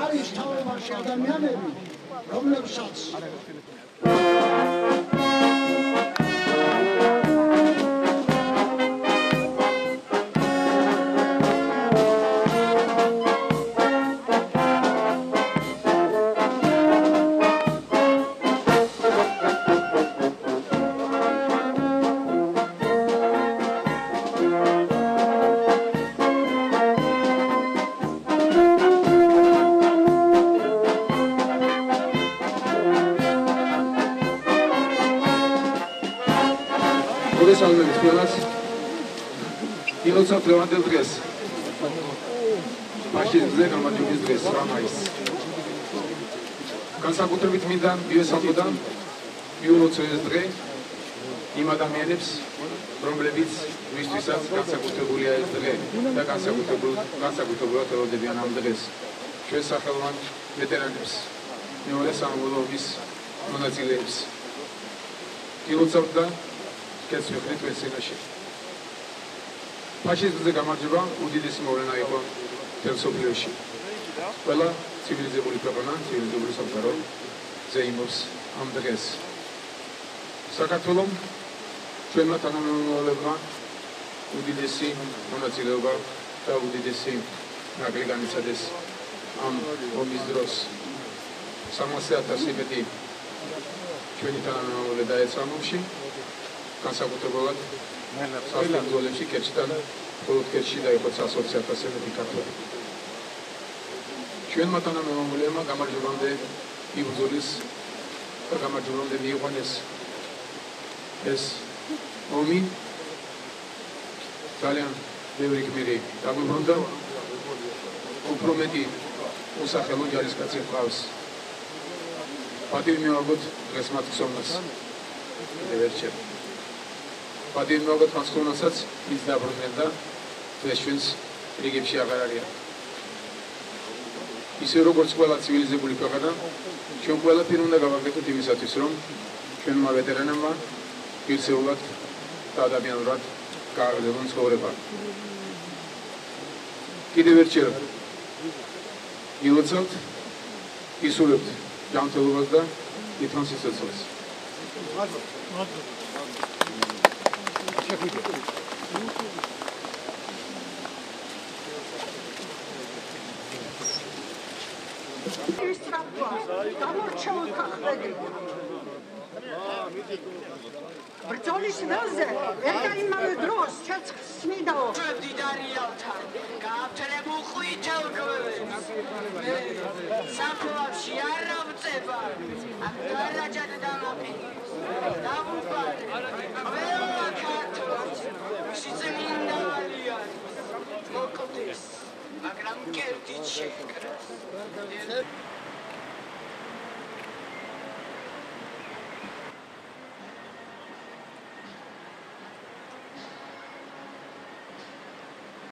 არის თავმოყრა ადამიანები, რომლებსაც მოგესალმებით ყველას. ილოცავთ ლევანდელ დღეს. ფაშიზმზე გამარჯვების დღეს 8 მაისს. განსაკუთრებით მინდა მივესალმო მიულოცო ეს დღე იმ ადამიანებს, რომლებიც ვისთვისაც განსაკუთრებულია ეს დღე და განსაკუთრებულად ელოდებიან ამ დღეს. ჩვენ სახელოვან ვეტერანებს, მეორე სამამულო ომის მონაწილეებს. ილოცავთ და კეთს ვიხდით თქვენ სცენაში. ფაშიზმზე გამარჯვება უდიდესი მოვლენა იყო მთელ მსოფლიოში. ყველა ცივილიზებული ქვეყანა, ცივილიზებული სამყარო ზეიმობს ამ დღეს. საქართველომ ჩვენმა თანამემამულეებმა უდიდესი მონაწილეობა და უდიდესი ნაკლი განიცადეს ამ ომის დროს. 300,000 მეტი ჩვენი თანამემამულე დაეცა ამ ომში. განსაკუთრებულად სასწავლებლებში კეჩთან მხოლოდ კეჩში დაიყო 120,000 მეტი ქართველი. ჩვენმა თანამემამულეებმა გამარჯვებამდე იბრძოლეს და გამარჯვებამდე მიიყვანეს ეს ომი. ძალიან ბევრი გმირი დაგვიბრუნდა, უფრო მეტი უსახელო ჯარისკაცი ჰყავს. პატივი მივაგოთ დღეს მათ ხსოვნას. კიდევ ერთხელ პატივი მივაგოთ მათ ხსოვნასაც, ვინც დაბრუნდნენ და დღეს ჩვენს რიგებში აღარ არიან. ისე როგორც ყველა ცივილიზებული ქვეყანა, ჩვენ ყველაფერი უნდა გავაკეთოთ იმისათვის, რომ ჩვენმა ვეტერანებმა პირსეულად და ადამიანურად გააგრძელონ ცხოვრება. კიდევ ერთხელ ილოცავთ, ისურვებთ ჯანმრთელობას და ითხოვთ სიცოცხლეს. ბრძოლის ველზე ერთ იმავე დროს შეცვლიდაო დიდარიალთან გააფთრებულ ყვითელ გვევებს საფლავში არ ავწება აქ დარაჯად დამაფიქრეს დავუფარე ყველა ქართველს სიწმინდა ალიანს მოკლდეს მაგრამ კერდით შეკრეს